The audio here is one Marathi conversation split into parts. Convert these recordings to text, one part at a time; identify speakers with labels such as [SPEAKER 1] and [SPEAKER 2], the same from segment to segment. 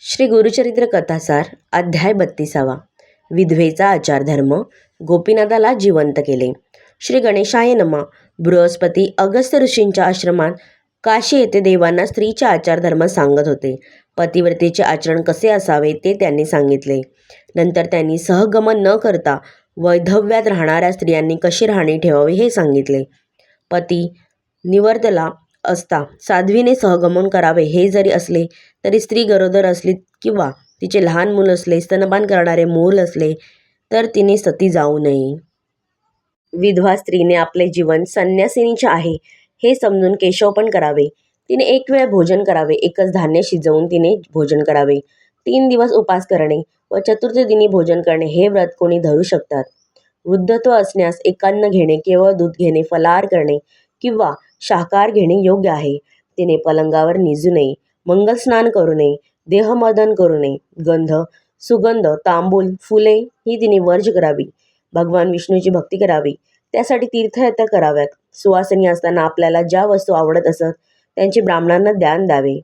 [SPEAKER 1] श्री गुरुचरित्र कथासार अध्याय 32. विधवेचा आचारधर्म. गोपीनाथाला जिवंत केले. श्री गणेशाय नमः. बृहस्पती अगस्त्य ऋषींच्या आश्रमात काशी येथे देवांना स्त्रीचे आचारधर्म सांगत होते. पतिव्रतेचे आचरण कसे असावे ते त्यांनी सांगितले. नंतर त्यांनी सहगमन न करता वैधव्यात राहणाऱ्या स्त्रियांनी कशी राहणी ठेवावी हे सांगितले. पती निवर्तला असता साध्वीने सहगमन करावे हे जरी असले तरी स्त्री गरोदर असली किंवा तिचे लहान मूल असले, स्तनपान करणारे मूल असले तर तिने सती जाऊ नये. विधवा स्त्रीने आपले जीवन संन्यासिनीचे आहे हे समजून केशवपण करावे. तिने एक वेळ भोजन करावे. एकच धान्य शिजवून तिने भोजन करावे. 3 दिवस उपास करणे व चतुर्थी दिनी भोजन करणे हे व्रत कोणी धरू शकतात. वृद्धत्व असण्यास एकान्न घेणे, केवळ दूध घेणे, फलाहार करणे किंवा शाकाहार घेणे योग्य आहे. तिने पलंगावर निजू नये, मंगलस्नान करू नये, देहमर्दन करू नये, गंध, सुगंध, तांबूल, फुले ही तिने वर्ज करावी. भगवान विष्णूची भक्ती करावी. त्यासाठी तीर्थयात्रा कराव्यात. सुवासिनी असताना आपल्याला ज्या वस्तू आवडत असत त्यांची ब्राह्मणांना दान द्यावे.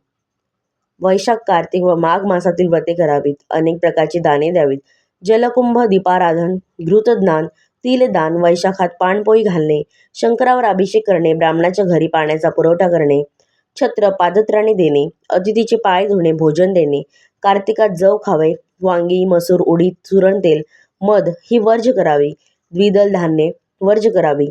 [SPEAKER 1] वैशाख, कार्तिक व माघ मासातील व्रते करावीत. अनेक प्रकारची दाने द्यावीत. जलकुंभ, दीपाराधन, घृतदान, तिलदान, वैशाखात पाणपोई घालणे, शंकरावर अभिषेक करणे, ब्राह्मणाच्या घरी पाण्याचा पुरवठा करणे, छत्र पादत्राणे देणे, अतिथीचे पाय धुणे, भोजन देणे, कार्तिकात जव खावे, वांगी, मसूर, उडीद, सुरण तेल, मध ही वर्ज करावी. द्विदल धान्ये वर्ज करावी.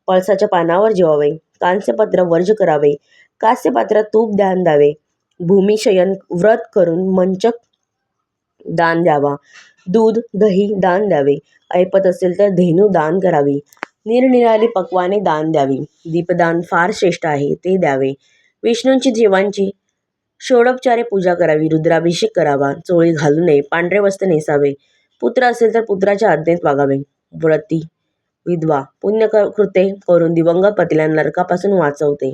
[SPEAKER 1] पळसाच्या पानावर जेवावे. कांस्यपात्र वर्ज करावे. कांस्यपात्रात तूप दान द्यावे. भूमिशयन व्रत करून मंचक दान द्यावा. दूध दही दान द्यावे. ऐपत असेल तर धेनू दान करावी. निरनिराळी पक्वाने दान द्यावी. दीपदान फार श्रेष्ठ आहे, ते द्यावे. विष्णूंची जीवांची षोडोपचारे पूजा करावी. रुद्राभिषेक करावा. चोळी घालू नये. पांढरे वस्त्र नेसावे. पुत्र असेल तर पुत्राच्या आज्ञेत वागावे. व्रती विधवा पुण्यकृत्ये करून दिवंगत पतीला नरकापासून वाचवते.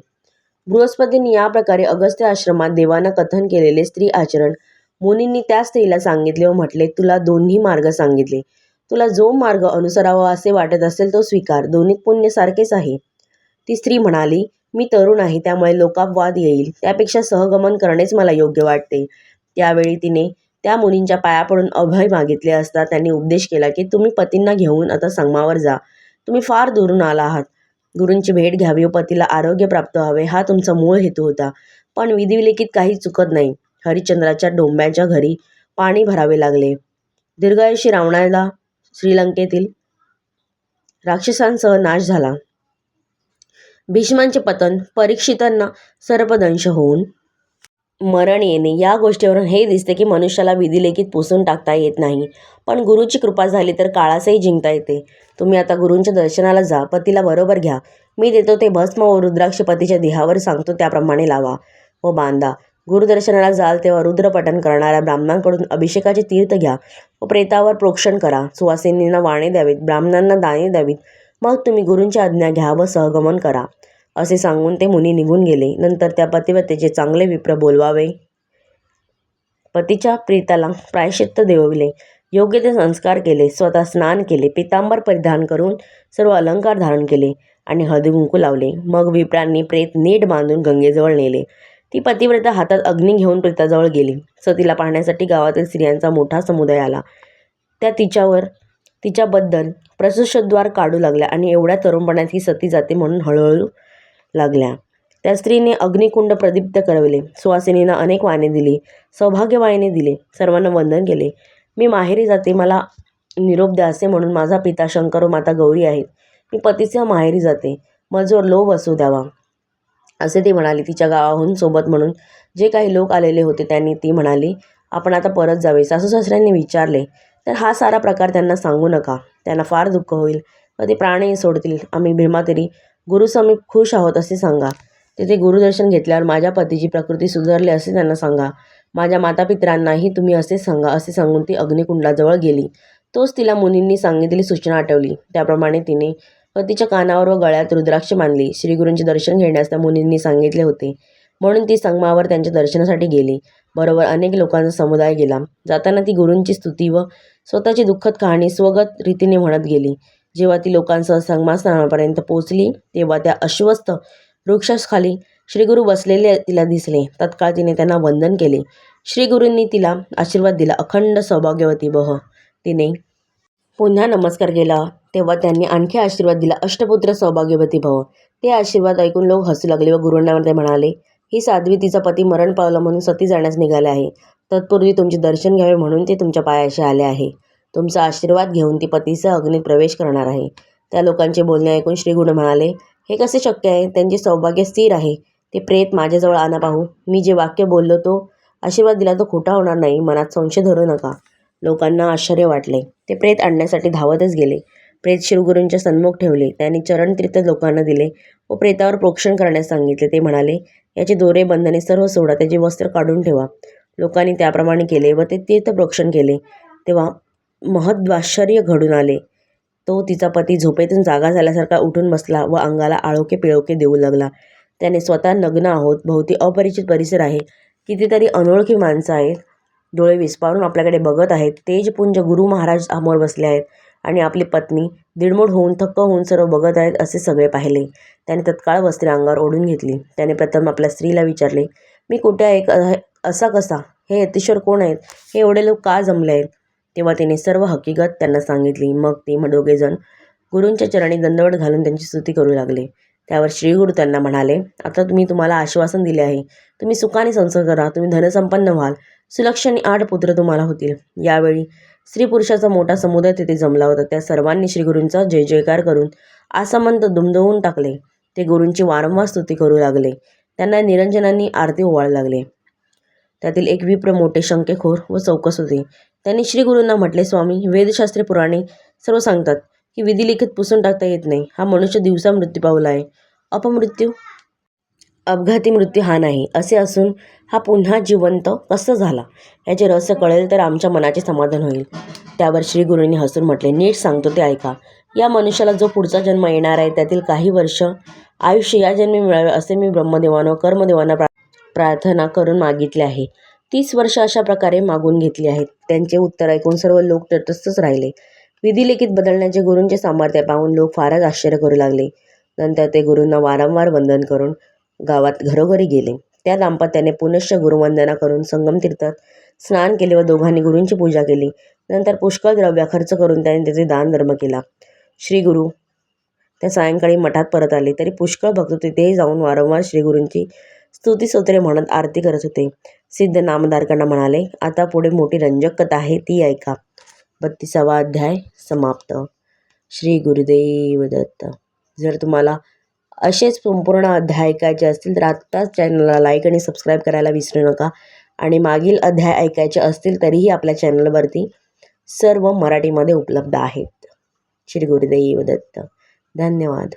[SPEAKER 1] बृहस्पतींनी या प्रकारे अगस्त्य आश्रमात देवांना कथन केलेले स्त्री आचरण मुनींनी त्या स्त्रीला सांगितले व म्हटले, तुला दोन्ही मार्ग सांगितले. तुला जो मार्ग अनुसरावा असे वाटत असेल तो स्वीकार. दोन्हीत पुण्य सारखेच आहे. ती स्त्री म्हणाली, मी तरुण आहे, त्यामुळे लोकापवाद येईल. त्यापेक्षा सहगमन करणेच मला योग्य वाटते. त्यावेळी तिने त्या मुनींच्या पाया पडून अभय मागितले असता त्यांनी उपदेश केला की तुम्ही पतींना घेऊन आता संगमावर जा. तुम्ही फार दुरून आला आहात. गुरूंची भेट घ्यावी व पतीला आरोग्य प्राप्त व्हावे हा तुमचा मूळ हेतू होता. पण विधिविलिखित काही चुकत नाही. हरिश्चंद्राच्या डोंब्याच्या घरी पाणी भरावे लागले. दीर्घायुषी रावणाला श्रीलंकेतील राक्षसांसह नाश झाला. भीष्मांचे पतन, परीक्षितांना सर्पदंश होऊन मरण येणे या गोष्टीवरून हे दिसते की मनुष्याला विधिलिखित पुसून टाकता येत नाही, पण गुरुची कृपा झाली तर काळासही जिंकता येते. तुम्ही आता गुरूंच्या दर्शनाला जा. पतीला बरोबर घ्या. मी देतो ते भस्म व रुद्राक्ष पतीच्या देहावर सांगतो त्याप्रमाणे लावा व बांधा. गुरुदर्शनाला जाल तेव्हा रुद्रपठण करणाऱ्या ब्राह्मणांकडून अभिषेकाचे तीर्थ घ्या व प्रेतावर प्रोक्षण करा. सुवासिनींना वाणे द्यावीत. ब्राह्मणांना दाने द्यावीत. मग तुम्ही गुरूंची आज्ञा घ्या व सहगमन करा. असे सांगून ते मुनी निघून गेले. नंतर त्या पतिव्रतेचे चांगले विप्र बोलवावे. पतीच्या प्रेताला प्रायश्चित्त देवविले. योग्य ते संस्कार केले. स्वतः स्नान केले. पितांबर परिधान करून सर्व अलंकार धारण केले आणि हळदी कुंकू लावले. मग विप्रांनी प्रेत नीट बांधून गंगेजवळ नेले. ती पतिव्रता हातात अग्नी घेऊन प्रेताजवळ गेली. सतीला पाहण्यासाठी गावातील स्त्रियांचा मोठा समुदाय आला. त्या तिच्याबद्दल प्रसूषद्वार काढू लागल्या आणि एवढ्या तरुणपणात ही सती जाते म्हणून हळूहळू लागल्या. त्या स्त्रीने अग्निकुंड प्रदीप्त करवले. सुवासिनींना अनेक वाणे दिली. सौभाग्यवायने दिले. सर्वांना वंदन केले. मी माहेरी जाते, मला निरोप द्या असे म्हणून माझा पिता शंकर व माता गौरी आहेत. मी पतीसह माहेरी जाते. मजवर लोभ असू द्यावा असे ती म्हणाली. तिच्या गावाहून सोबत म्हणून जे काही लोक आलेले होते त्यांनी ती म्हणाली, आपण आता परत जावे. सासू सासऱ्यांनी विचारले तर हा सारा प्रकार त्यांना सांगू नका. त्यांना फार दुःख होईल व ते प्राणही सोडतील. आम्ही भीमातरी गुरुसमीप खुश आहोत असे सांगा. तेथे गुरुदर्शन घेतल्यावर माझ्या पतीची प्रकृती सुधारली असे त्यांना सांगा. माझ्या मातापित्रांनाही तुम्ही असेच सांगा. असे सांगून ती अग्निकुंडाजवळ गेली. तोच तिला मुनींनी सांगितलेली सूचना आठवली. त्याप्रमाणे तिने पतीच्या कानावर व गळ्यात रुद्राक्ष बांधली. श्रीगुरूंचे दर्शन घेण्यास त्या मुनींनी सांगितले होते म्हणून ती संगमावर त्यांच्या दर्शनासाठी गेली. बरोबर अनेक लोकांचा समुदाय गेला. जाताना ती गुरूंची स्तुती व स्वतःची दुःखद कहाणी स्वगत रीतीने म्हणत गेली. जेव्हा ती लोकांसह संगमास्थानापर्यंत पोहोचली तेव्हा त्या अश्वस्थ वृक्षाखाली श्रीगुरू बसलेले तिला दिसले. तत्काळ तिने त्यांना वंदन केले. श्री गुरूंनी तिला आशीर्वाद दिला, अखंड सौभाग्यवती भव. तिने पुन्हा नमस्कार केला तेव्हा त्यांनी आणखी आशीर्वाद दिला, अष्टपुत्र सौभाग्यवती भव. ते आशीर्वाद ऐकून लोक हसू लागले व गुरूंना ते म्हणाले, ही साध्वी तिचा पती मरण पावला म्हणून सती जाण्यास निघाले आहे. तत्पूर्वी तुमचे दर्शन घ्यावे म्हणून ते तुमच्या पायाशी आले आहे. तुमचा आशीर्वाद घेऊन ती पतीसह अग्नीत प्रवेश करणार आहे. त्या लोकांचे बोलणे ऐकून श्री गुरु म्हणाले, हे कसे शक्य आहे? त्यांचे सौभाग्य स्थिर आहे. ते प्रेत माझ्याजवळ आणा पाहू. मी जे वाक्य बोललो तो आशीर्वाद दिला तो खोटा होणार नाही. मनात संशय धरू नका. लोकांना आश्चर्य वाटले. ते प्रेत आणण्यासाठी धावतच गेले. प्रेत श्रीगुरूंच्या सन्मुख ठेवले. त्यांनी चरणतीर्थ लोकांना दिले व प्रेतावर प्रोक्षण करण्यास सांगितले. ते म्हणाले, याचे दोरे बंधने सर्व सोडा, त्याचे वस्त्र काढून ठेवा. लोकांनी त्याप्रमाणे केले व ते तीर्थ प्रोक्षण केले. तेव्हा महद्वाश्चर्य घडून आले. तो तिचा पती झोपेतून जागा झाल्यासारखा उठून बसला व अंगाला आळोखे पिळोखे देऊ लागला. त्याने स्वतः नग्न आहोत, भोवती अपरिचित परिसर आहे, कितीतरी अनोळखी माणसं आहेत, डोळे विस्पारून आपल्याकडे बघत आहेत. तेजपुंज गुरु महाराज समोर बसले आहेत आणि आपली पत्नी दिडमोड होऊन थक्क होऊन सर्व बघत आहेत असे सगळे पाहिले. त्याने तत्काळ वस्त्रे अंगावर ओढून घेतली. त्याने प्रथम आपल्या स्त्रीला विचारले, मी कुठे आहे? असा कसा? हे यतीश्वर कोण आहेत? हे एवढे लोक का जमले आहेत? तेव्हा तिने सर्व हकीकत त्यांना सांगितली. मग ते दोघेजण गुरूंच्या चरणी दंडवत घालून त्यांची स्तुती करू लागले. त्यावर श्रीगुरू त्यांना म्हणाले, आता तुम्हाला आश्वासन दिले आहे. तुम्ही सुखाने संसार करा. तुम्ही धनसंपन्न व्हाल. सुलक्षणी 8 पुत्र तुम्हाला होतील. यावेळी स्त्री पुरुषाचा मोठा समुदाय तिथे जमला होता. त्या सर्वांनी श्रीगुरूंचा जय जयकार करून आसमंत दुमदुमून टाकले. ते गुरूंची वारंवार स्तुती करू लागले. त्यांना निरंजनांनी आरती ओवाळू लागले. त्यातील एक विप्र मोठे शंकेखोर व चौकस होते. त्यांनी श्रीगुरूंना म्हटले, स्वामी, वेदशास्त्रे पुराणे सर्व सांगतात की विधिलिखित पुसून टाकता येत नाही. हा मनुष्य दिवसा मृत्यू पावला आहे. अपमृत्यू, अपघाती मृत्यू हा नाही. असे असून हा पुन्हा जिवंत कसं झाला? याचे रहस्य कळेल तर आमच्या मनाचे समाधान होईल. त्यावर श्रीगुरूंनी हसून म्हटले, नीट सांगतो ते ऐका. या मनुष्याला जो पुढचा जन्म येणार आहे त्यातील काही वर्ष आयुष्य या जन्मी मिळावे असे मी ब्रह्मदेवानं कर्मदेवांना प्रार्थना करून मागितले आहे. 30 वर्ष अशा प्रकारे मागून घेतली आहेत. त्यांचे उत्तर ऐकून सर्व लोक तटस्थच राहिले. विधिलिखित बदलण्याचे गुरूंचे सामर्थ्य पाहून लोक फारच आश्चर्य करू लागले. नंतर ते गुरूंना वारंवार वंदन करून गावात घरोघरी गेले. त्या दाम्पत्याने पुनश्च गुरुवंदना करून संगम तीर्थात स्नान केले व दोघांनी गुरूंची पूजा केली. नंतर पुष्कळ द्रव्य खर्च करून त्यांनी त्याचे दान धर्म केला. श्रीगुरू त्या सायंकाळी मठात परत आले तरी पुष्कळ भक्त तिथेही जाऊन वारंवार श्रीगुरूंची स्तुतिस्तोत्रे म्हणत आरती करत होते. सिद्ध नामधारकांना म्हणाले, आता पुढे मोठी रंजक कथा आहे, ती ऐका. 32वा अध्याय समाप्त. श्री गुरुदेव दत्त. जर तुम्हाला असेच संपूर्ण अध्याय ऐकायचे असतील तर आत्ताच चॅनलला लाईक आणि सबस्क्राईब करायला विसरू नका. आणि मागील अध्याय ऐकायचे असतील तरीही आपल्या चॅनलवरती सर्व मराठीमध्ये उपलब्ध आहेत. श्री गुरुदेव दत्त. धन्यवाद.